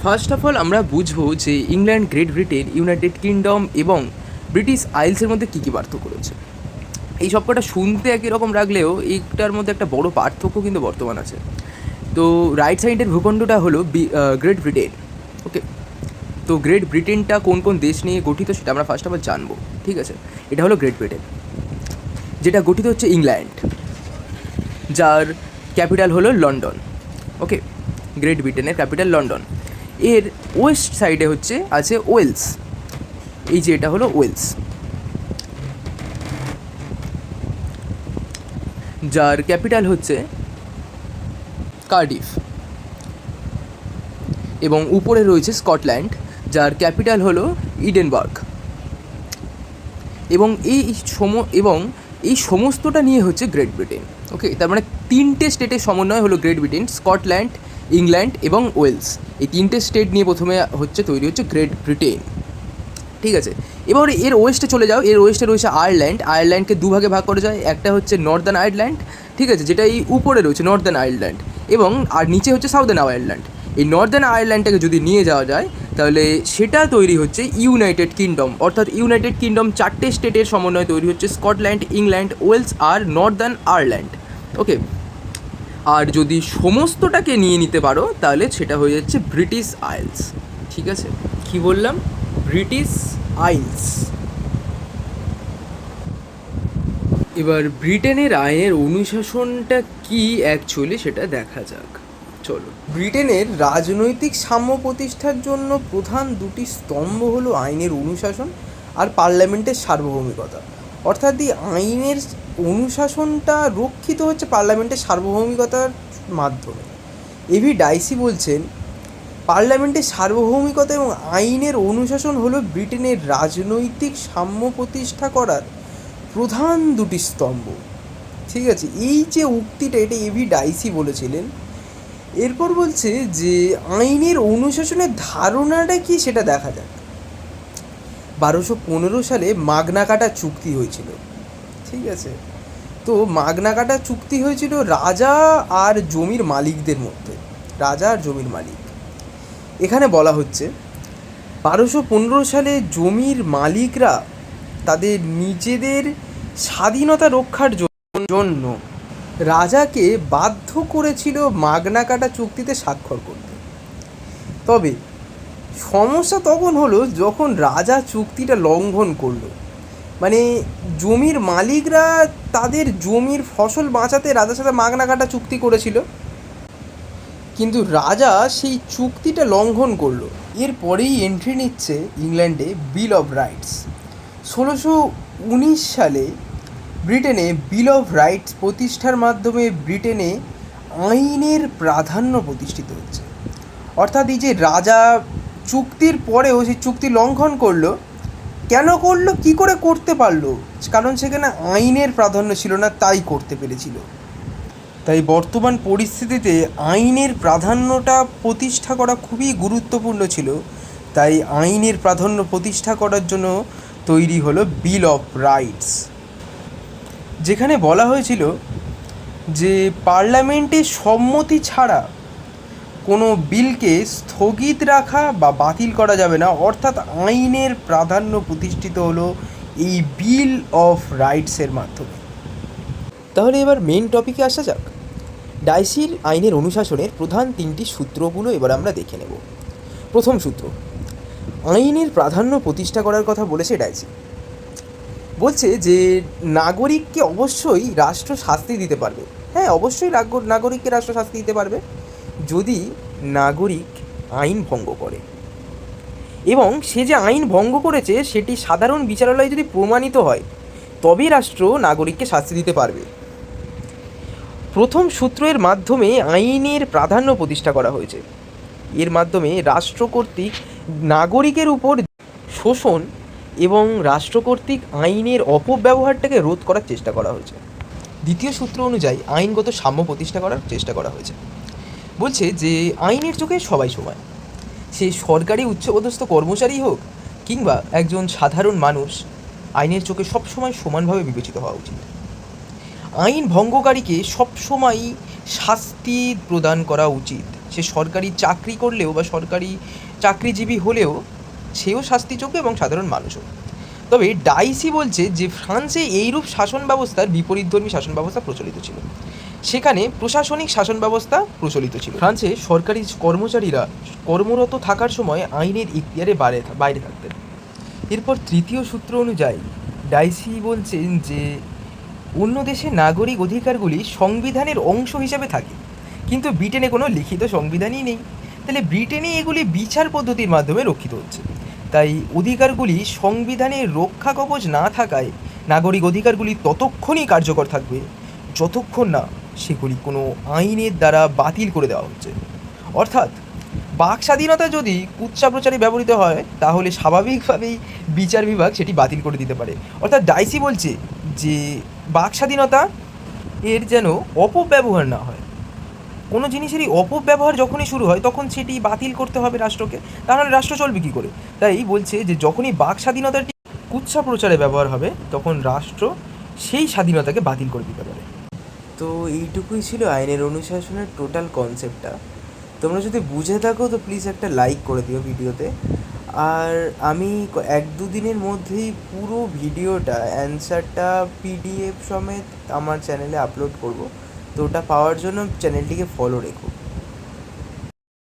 First of all আমরা বুঝবো যে England, great Britain, United kingdom এবং ব্রিটিশ আইলসের মধ্যে কী কী পার্থক্য রয়েছে। এই সবকটা শুনতে একই রকম লাগলেও এইটার মধ্যে একটা বড় পার্থক্য কিন্তু বর্তমান আছে। তো রাইট সাইডের ভূখণ্ডটা হলো গ্রেট ব্রিটেন। ওকে, তো গ্রেট ব্রিটেনটা কোন কোন দেশ নিয়ে গঠিত সেটা আমরা ফার্স্ট অফ অল জানবো। ঠিক আছে, এটা হলো গ্রেট ব্রিটেন, যেটা গঠিত হচ্ছে ইংল্যান্ড, যার ক্যাপিটাল হলো লন্ডন। ওকে, গ্রেট ব্রিটেনের ক্যাপিটাল লন্ডন। এর ওয়েস্ট সাইডে হচ্ছে আছে ওয়েলস, এই যে এটা হলো ওয়েলস, যার ক্যাপিটাল হচ্ছে কার্ডিফ। এবং উপরে রয়েছে স্কটল্যান্ড, যার ক্যাপিটাল হলো ইডেনবার্গ। এবং এই সমস্তটা নিয়ে হচ্ছে গ্রেট ব্রিটেন। ওকে, তার মানে তিনটে স্টেটের সমন্বয় হলো গ্রেট ব্রিটেন, স্কটল্যান্ড, ইংল্যান্ড এবং ওয়েলস। এই তিনটে স্টেট নিয়ে প্রথমে তৈরি হচ্ছে গ্রেট ব্রিটেন। ঠিক আছে, এবার এর ওয়েস্টে চলে যাও। এর ওয়েস্টে রয়েছে আয়ারল্যান্ড। আয়ারল্যান্ডকে দুভাগে ভাগ করা যায়, একটা হচ্ছে নর্দার্ন আয়ারল্যান্ড, ঠিক আছে, যেটা এই উপরে রয়েছে নর্দার্ন আয়ারল্যান্ড, এবং আর নিচে হচ্ছে সাউদার্ন আয়ারল্যান্ড। এই নর্দার্ন আয়ারল্যান্ডটাকে যদি নিয়ে যাওয়া যায় তাহলে সেটা তৈরি হচ্ছে ইউনাইটেড কিংডম। অর্থাৎ ইউনাইটেড কিংডম চারটে স্টেটের সমন্বয়ে তৈরি হচ্ছে স্কটল্যান্ড, ইংল্যান্ড, ওয়েলস আর নর্দার্ন আয়ারল্যান্ড। ওকে, আর যদি সমস্তটাকে নিয়ে নিতে পারো তাহলে সেটা হয়ে যাচ্ছে ব্রিটিশ আইলস। ঠিক আছে, কি বললাম? ব্রিটিশ আইলস। এবার ব্রিটেনের আইনের অনুশাসনটা কি অ্যাকচুয়ালি সেটা দেখা যাক, চলো। ব্রিটেনের রাজনৈতিক সাম্য প্রতিষ্ঠার জন্য প্রধান দুটি স্তম্ভ হলো আইনের অনুশাসন আর পার্লামেন্টের সার্বভৌমিকতা। অর্থাৎ এই আইনের অনুশাসনটা রক্ষিত হচ্ছে পার্লামেন্টের সার্বভৌমিকতার মাধ্যমে। এভি ডাইসি বলছেন, পার্লামেন্টের সার্বভৌমিকতা এবং আইনের অনুশাসন হলো ব্রিটেনের রাজনৈতিক সাম্য প্রতিষ্ঠা করার প্রধান দুটি স্তম্ভ। ঠিক আছে, এই যে উক্তিটা এটা এভি ডাইসি বলেছিলেন। এরপর বলছে যে আইনের অনুশাসনের ধারণাটা কি সেটা দেখা যাক। 1215 সালে মাগনা কাটা চুক্তি হয়েছিল। ঠিক আছে, তো মাগনা কাটা চুক্তি হয়েছিল রাজা আর জমির মালিকদের মধ্যে, রাজা আর জমির মালিক। এখানে বলা হচ্ছে 1215 সালে জমির মালিকরা তাদের নিজেদের স্বাধীনতা রক্ষার জন্য রাজাকে বাধ্য করেছিল মাগনা কাটা চুক্তিতে স্বাক্ষর করতে। তবে সমস্যা তখন হলো যখন রাজা চুক্তিটা লঙ্ঘন করলো। মানে জমির মালিকরা তাদের জমির ফসল বাঁচাতে রাজার সাথে মাগনা কাটা চুক্তি করেছিল, কিন্তু রাজা সেই চুক্তিটা লঙ্ঘন করলো। এরপরেই এন্ট্রি নিচ্ছে ইংল্যান্ডে বিল অফ রাইটস। 1619 সালে ব্রিটেনে বিল অফ রাইটস প্রতিষ্ঠার মাধ্যমে ব্রিটেনে আইনের প্রাধান্য প্রতিষ্ঠিত হচ্ছে। অর্থাৎ এই যে রাজা চুক্তির পরেও সেই চুক্তি লঙ্ঘন করলো, কেন করলো, কী করে করতে পারলো? কারণ সেখানে আইনের প্রাধান্য ছিল না, তাই করতে পেরেছিল। তাই বর্তমান পরিস্থিতিতে আইনের প্রাধান্যটা প্রতিষ্ঠা করা খুবই গুরুত্বপূর্ণ ছিল। তাই আইনের প্রাধান্য প্রতিষ্ঠা করার জন্য তৈরি হলো বিল অফ রাইটস, যেখানে বলা হয়েছিল যে পার্লামেন্টের সম্মতি ছাড়া কোনো বিলকে স্থগিত রাখা বা বাতিল করা যাবে না। অর্থাৎ আইনের প্রাধান্য প্রতিষ্ঠিত হলো এই বিল অফ রাইটসের মাধ্যমে। তাহলে এবার মেন টপিকে আসা যাক। ডাইসির আইনের অনুশাসনের প্রধান তিনটি সূত্রগুলো এবার আমরা দেখে নেব। প্রথম সূত্র, আইনের প্রাধান্য প্রতিষ্ঠা করার কথা বলেছে ডাইসি। বলছে যে নাগরিককে অবশ্যই রাষ্ট্র শাস্তি দিতে পারবে। হ্যাঁ, অবশ্যই নাগরিককে রাষ্ট্র শাস্তি দিতে পারবে যদি নাগরিক আইন ভঙ্গ করে, এবং সে যে আইন ভঙ্গ করেছে সেটি সাধারণ বিচারালয়ে যদি প্রমাণিত হয় তবেই রাষ্ট্র নাগরিককে শাস্তি দিতে পারবে। প্রথম সূত্রের মাধ্যমে আইনের প্রাধান্য প্রতিষ্ঠা করা হয়েছে। এর মাধ্যমে রাষ্ট্র কর্তৃক নাগরিকের উপর শোষণ এবং রাষ্ট্র কর্তৃক আইনের অপব্যবহারটাকে রোধ করার চেষ্টা করা হয়েছে। দ্বিতীয় সূত্র অনুযায়ী আইনগত সাম্য প্রতিষ্ঠা করার চেষ্টা করা হয়েছে। বলছে যে আইনের চোখে সবাই সমান, সে সরকারি উচ্চপদস্থ কর্মচারী হোক কিংবা একজন সাধারণ মানুষ, আইনের চোখে সবসময় সমানভাবে বিবেচিত হওয়া উচিত। আইন ভঙ্গকারীকে সবসময় শাস্তি প্রদান করা উচিত, সে সরকারি চাকরি করলেও বা সরকারি চাকরিজীবী হলেও সেও শাস্তিযোগ্য এবং সাধারণ মানুষও। তবে ডাইসি বলছে যে ফ্রান্সে এইরূপ শাসন ব্যবস্থার বিপরীতধর্মী শাসন ব্যবস্থা প্রচলিত ছিল, সেখানে প্রশাসনিক শাসন ব্যবস্থা প্রচলিত ছিল। ফ্রান্সে সরকারি কর্মচারীরা কর্মরত থাকার সময় আইনের ইখতিয়ারে বাইরে থাকতেন। এরপর তৃতীয় সূত্র অনুযায়ী ডাইসি বলছেন যে অন্য দেশে নাগরিক অধিকারগুলি সংবিধানের অংশ হিসেবে থাকে, কিন্তু ব্রিটেনে কোনো লিখিত সংবিধানই নেই। তাহলে ব্রিটেনে এগুলি বিচার পদ্ধতির মাধ্যমে রক্ষিত হচ্ছে। তাই অধিকারগুলি সংবিধানের রক্ষা কবচ না থাকায় নাগরিক অধিকারগুলি ততক্ষণই কার্যকর থাকবে যতক্ষণ না সেগুলি কোনো আইনের দ্বারা বাতিল করে দেওয়া হচ্ছে। অর্থাৎ বাক স্বাধীনতা যদি কুৎসা প্রচারে ব্যবহৃত হয় তাহলে স্বাভাবিকভাবেই বিচার বিভাগ সেটি বাতিল করে দিতে পারে। অর্থাৎ ডাইসি বলছে যে বাক স্বাধীনতা এর যেন অপব্যবহার না হয়। কোনো জিনিসেরই অপব্যবহার যখনই শুরু হয় তখন সেটি বাতিল করতে হবে রাষ্ট্রকে, তাহলে রাষ্ট্র চলবে কী করে। তাই বলছে যে যখনই বাক স্বাধীনতাটি কুৎসা প্রচারে ব্যবহার হবে তখন রাষ্ট্র সেই স্বাধীনতাকে বাতিল করে দিতে পারে। তো এইটুকুই ছিল আইনের অনুশাসনের টোটাল কনসেপ্টটা। তোমরা যদি বুঝে থাকো তো প্লিজ একটা লাইক করে দিও ভিডিওতে। আর আমি 1-2 দিনের মধ্যেই পুরো ভিডিওটা অ্যান্সারটা পিডিএফ সমেত আমার চ্যানেলে আপলোড করব। তো ওটা পাওয়ার জন্য চ্যানেলটিকে ফলো রেখো।